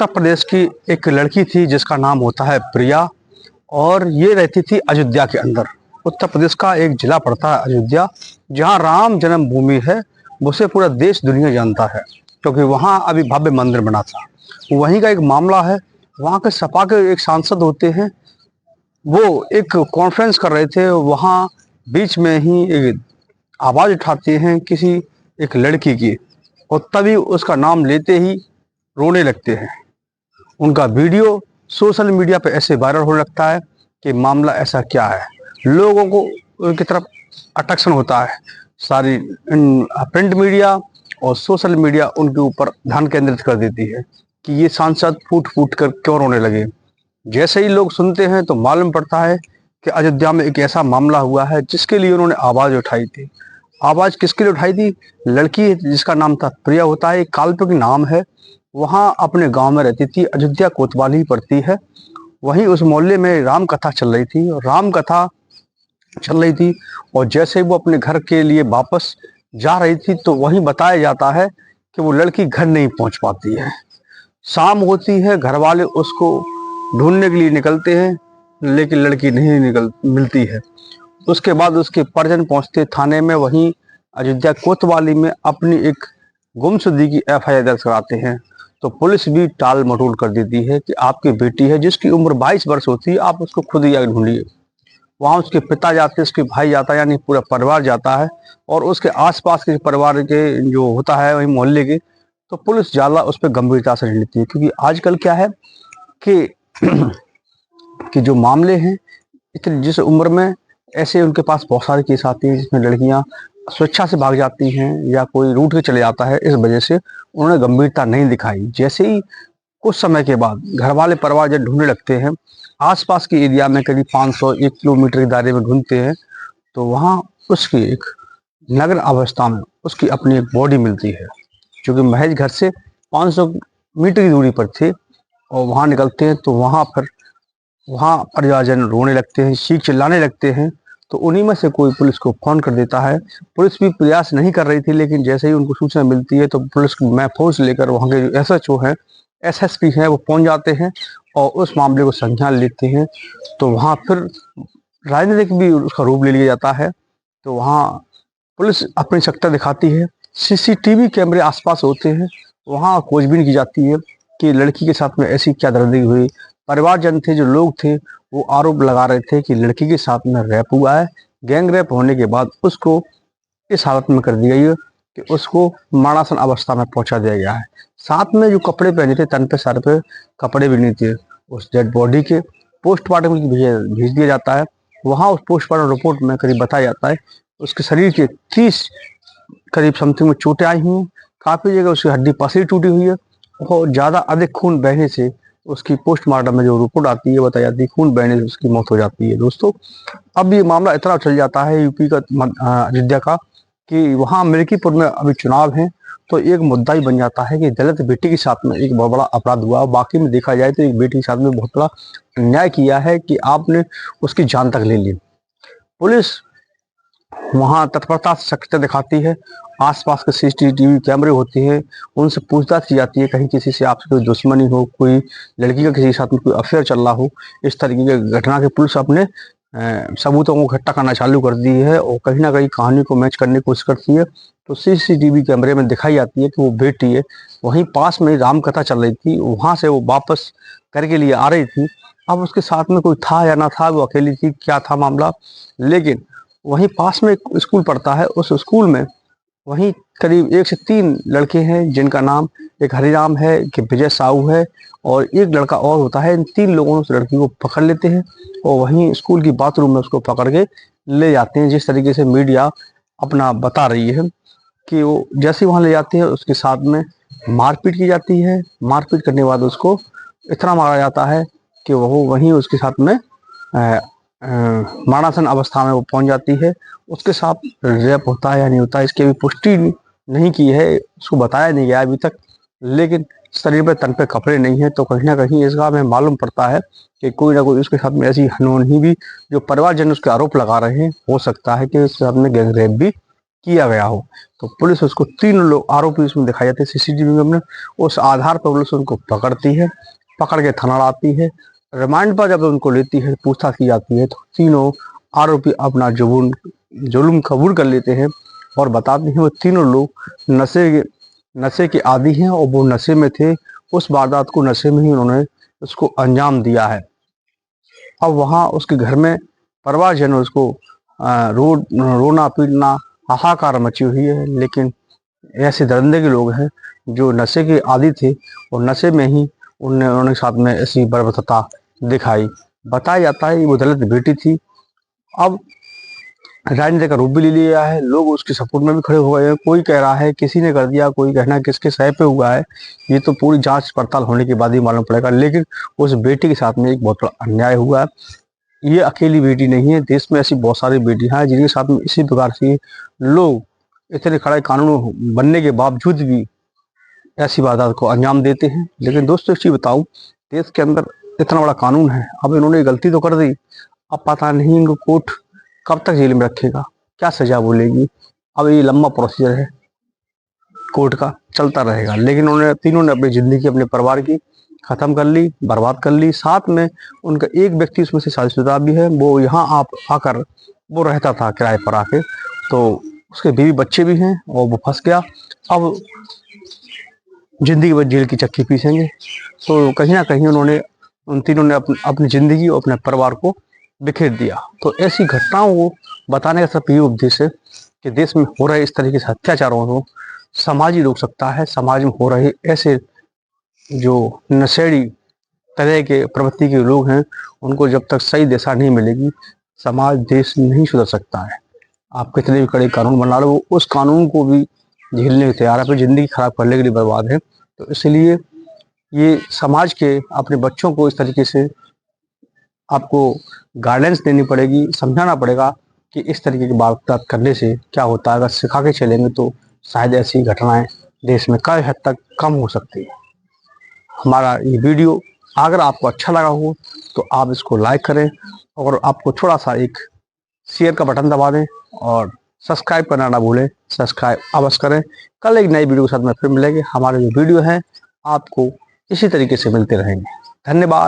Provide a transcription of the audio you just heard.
उत्तर प्रदेश की एक लड़की थी जिसका नाम होता है प्रिया। और ये रहती थी अयोध्या के अंदर। उत्तर प्रदेश का एक जिला पड़ता है अयोध्या, जहाँ राम जन्मभूमि है। उसे पूरा देश दुनिया जानता है क्योंकि वहाँ अभी भव्य मंदिर बना था। वहीं का एक मामला है। वहाँ के सपा के एक सांसद होते हैं, वो एक कॉन्फ्रेंस कर रहे थे। वहाँ बीच में ही एक आवाज़ उठाते हैं किसी एक लड़की की, और तभी उसका नाम लेते ही रोने लगते हैं। उनका वीडियो सोशल मीडिया पे ऐसे वायरल होने लगता है कि मामला ऐसा क्या है। लोगों को उनकी तरफ अट्रैक्शन होता है। सारी प्रिंट मीडिया और सोशल मीडिया उनके ऊपर ध्यान केंद्रित कर देती है कि ये सांसद फूट फूट कर क्यों रोने लगे। जैसे ही लोग सुनते हैं तो मालूम पड़ता है कि अयोध्या में एक ऐसा मामला हुआ है जिसके लिए उन्होंने आवाज़ उठाई थी। आवाज़ किसके लिए उठाई थी? लड़की जिसका नाम था प्रिया होता है, एक काल्पनिक नाम है। वहाँ अपने गांव में रहती थी, अयोध्या कोतवाली पड़ती है। वहीं उस मोहल्ले में राम कथा चल रही थी, राम कथा चल रही थी। और जैसे वो अपने घर के लिए वापस जा रही थी तो वहीं बताया जाता है कि वो लड़की घर नहीं पहुंच पाती है। शाम होती है, घर वाले उसको ढूंढने के लिए निकलते हैं, लेकिन लड़की नहीं मिलती है। उसके बाद उसके परिजन पहुंचते थाने में। वहीं अयोध्या कोतवाली में अपनी एक गुमशुदगी की एफआईआर दर्ज कराते हैं। तो पुलिस भी टाल मटोल कर देती है कि आपकी बेटी है जिसकी उम्र 22 वर्ष होती है, आप उसको खुद ही आगे ढूंढिए। वहाँ उसके पिता जाते हैं, उसके भाई जाता है, यानी पूरा परिवार जाता है। और उसके आसपास के परिवार के जो होता है वही मोहल्ले के, तो पुलिस ज़्यादा उस पर गंभीरता से नहीं लेती है। क्योंकि आजकल क्या है कि कि जो मामले हैं इतनी जिस उम्र में ऐसे उनके पास बहुत सारे केस आते हैं जिसमें लड़कियां स्वेच्छा से भाग जाती हैं या कोई रूठ के चले जाता है। इस वजह से उन्होंने गंभीरता नहीं दिखाई। जैसे ही कुछ समय के बाद घर वाले परिवार जब ढूंढने लगते हैं, आसपास के एरिया में करीब 500-1 किलोमीटर के दायरे में ढूंढते हैं, तो वहाँ उसकी एक नग्न अवस्था में उसकी अपनी एक बॉडी मिलती है, जो कि महज घर से 500 मीटर की दूरी पर थे। और वहाँ निकलते हैं तो वहाँ परिवारजन रोने लगते हैं, चीख चिल्लाने लगते हैं। तो उन्हीं में से कोई पुलिस को फोन कर देता है। पुलिस भी प्रयास नहीं कर रही थी, लेकिन जैसे ही उनको सूचना मिलती है तो पुलिस में फोर्स लेकर वहाँ के जो एसएचओ हैं, एसएसपी हैं, वो पहुँच जाते हैं और उस मामले को संज्ञान लेते हैं। तो वहाँ फिर राजनीतिक भी उसका रूप ले लिया जाता है। तो वहाँ पुलिस अपनी सख्ता दिखाती है। सीसीटीवी कैमरे आसपास होते हैं, वहाँ खोजबीन की जाती है कि लड़की के साथ में ऐसी क्या दर्दी हुई। परिवारजन थे, जो लोग थे, वो आरोप लगा रहे थे कि लड़की के साथ में रेप हुआ है। गैंग रेप होने के बाद उसको इस हालत में कर दी गई है कि उसको मरणासन अवस्था में पहुंचा दिया गया है। साथ में जो कपड़े पहने थे, तन पे सर पे कपड़े भी नहीं थे। उस डेड बॉडी के पोस्टमार्टम के लिए भेज दिया जाता है। वहाँ उस पोस्टमार्टम रिपोर्ट में करीब बताया जाता है उसके शरीर के 30 करीब समथिंग में चोटें आई हुई हैं। काफ़ी जगह उसकी हड्डी पसली टूटी हुई है और ज़्यादा अधिक खून बहने से उसकी पोस्टमार्टम में जो रिपोर्ट आती है बताई जाती है खून बहने से उसकी मौत हो जाती है। दोस्तों, अब ये मामला इतना चल जाता है यूपी का अयोध्या का कि वहाँ मिल्कीपुर में अभी चुनाव है। तो एक मुद्दा ही बन जाता है कि दलित बेटी के साथ में एक बहुत बड़ा अपराध हुआ। बाकी में देखा जाए तो एक बेटी के साथ में बहुत बड़ा अन्याय किया है कि आपने उसकी जान तक ले ली। पुलिस वहाँ तत्परता से सक्रियता दिखाती है। आसपास के सीसीटीवी कैमरे होते हैं, उनसे पूछताछ की जाती है, कहीं किसी से आपसे कोई दुश्मनी हो, कोई लड़की का किसी के साथ में कोई अफेयर चल रहा हो। इस तरीके की घटना के पुलिस अपने सबूतों को इकट्ठा करना चालू कर दी है और कहीं ना कहीं कहानी को मैच करने की कोशिश करती है। तो सीसीटीवी कैमरे में दिखाई जाती है कि वो बेटी है। वहीं पास में राम कथा चल रही थी, वहाँ से वो वापस घर के लिए आ रही थी। अब उसके साथ में कोई था या ना था, वो अकेली थी, क्या था मामला, लेकिन वहीं पास में एक स्कूल पड़ता है। उस स्कूल में वहीं करीब 1 से 3 लड़के हैं जिनका नाम एक हरिराम है, एक विजय साहू है और एक लड़का और होता है। इन 3 लोगों ने उस लड़की को पकड़ लेते हैं और वहीं स्कूल की बाथरूम में उसको पकड़ के ले जाते हैं। जिस तरीके से मीडिया अपना बता रही है कि वो जैसे वहाँ ले जाते हैं उसके साथ में मारपीट की जाती है। मारपीट करने के बाद उसको इतना मारा जाता है कि वो वहीं उसके साथ में मरणासन अवस्था में वो पहुंच जाती है। उसके साथ रेप होता है या नहीं होता है इसकी अभी पुष्टि नहीं की है, उसको बताया नहीं गया अभी तक। लेकिन शरीर पे तन पे कपड़े नहीं है, तो कहीं ना कहीं इसका हमें मालूम पड़ता है कि कोई ना कोई उसके साथ में ऐसी अनहोनी भी, जो परिवारजन उसके आरोप लगा रहे हैं, हो सकता है कि उसके साथ में गैंग रेप भी किया गया हो। तो पुलिस उसको 3 लोग आरोपी उसमें दिखाई जाते हैं सीसीटीवी में। उस आधार पर पुलिस उनको पकड़ती है, पकड़ के थाना लाती है। रिमांड पर जब उनको लेती है, पूछताछ की जाती है, तो तीनों आरोपी अपना जुल्म कबूल कर लेते हैं और बताते हैं वो तीनों लोग नशे के आदी हैं और वो नशे में थे। उस वारदात को नशे में ही उन्होंने उसको अंजाम दिया है। अब वहाँ उसके घर में परिवारजन उसको रोना पीटना हाहाकार मची हुई है। लेकिन ऐसे दरिंदे के लोग हैं जो नशे के आदी थे और नशे में ही उन्होंने साथ में ऐसी बर्बरता दिखाई। बताया जाता है वो दलित बेटी थी। अब राजनीति का रूप भी ले लिया है, लोग उसके सपोर्ट में भी खड़े हो गए हैं। कोई कह रहा है किसी ने कर दिया, कोई कहना किसके सह पे हुआ है, ये तो पूरी जांच पड़ताल होने के बाद ही मालूम पड़ेगा। लेकिन उस बेटी के साथ में एक बहुत बड़ा अन्याय हुआ है। ये अकेली बेटी नहीं है, देश में ऐसी बहुत सारी बेटियां हैं जिनके साथ में इसी प्रकार से लोग इतने कड़े कानून बनने के बावजूद भी ऐसी वारदात को अंजाम देते हैं। लेकिन दोस्तों एक चीज बताऊं, देश के अंदर इतना बड़ा कानून है, अब इन्होंने गलती तो कर दी, अब पता नहीं इनको कोर्ट कब तक जेल में रखेगा, क्या सजा बोलेगी। अब ये लंबा प्रोसीजर है, कोर्ट का चलता रहेगा। लेकिन उन्होंने तीनों ने अपनी जिंदगी अपने परिवार की खत्म कर ली, बर्बाद कर ली। साथ में उनका एक व्यक्ति उसमें से शादीशुदा भी है, वो यहाँ आकर वो रहता था किराए पर आके, तो उसके बीवी बच्चे भी हैं और वो फंस गया। अब जिंदगी भर जेल की चक्की पीसेंगे। तो कहीं ना कहीं उन्होंने उन तीनों ने अपनी जिंदगी और अपने परिवार को बिखेर दिया। तो ऐसी घटनाओं को बताने का सिर्फ ये उद्देश्य है कि देश में हो रहे इस तरीके से अत्याचारों को समाज ही रोक सकता है। समाज में हो रहे ऐसे जो नशेड़ी तरह के प्रवृत्ति के लोग हैं, उनको जब तक सही दिशा नहीं मिलेगी, समाज देश नहीं सुधर सकता है। आप कितने भी कड़े कानून बना लो, उस कानून को भी झेलने को तैयार है, फिर जिंदगी खराब करने के लिए बर्बाद है। तो इसलिए ये समाज के अपने बच्चों को इस तरीके से आपको गाइडेंस देनी पड़ेगी, समझाना पड़ेगा कि इस तरीके की वारदात करने से क्या होता है। अगर सिखा के चलेंगे तो शायद ऐसी घटनाएं देश में कई हद तक कम हो सकती है। हमारा ये वीडियो अगर आपको अच्छा लगा हो तो आप इसको लाइक करें और आपको थोड़ा सा एक शेयर का बटन दबा दें और सब्सक्राइब करना ना भूलें। सब्सक्राइब अवश्य करें। कल एक नई वीडियो के साथ में फिर मिलेंगे। हमारे जो वीडियो हैं आपको इसी तरीके से मिलते रहेंगे। धन्यवाद।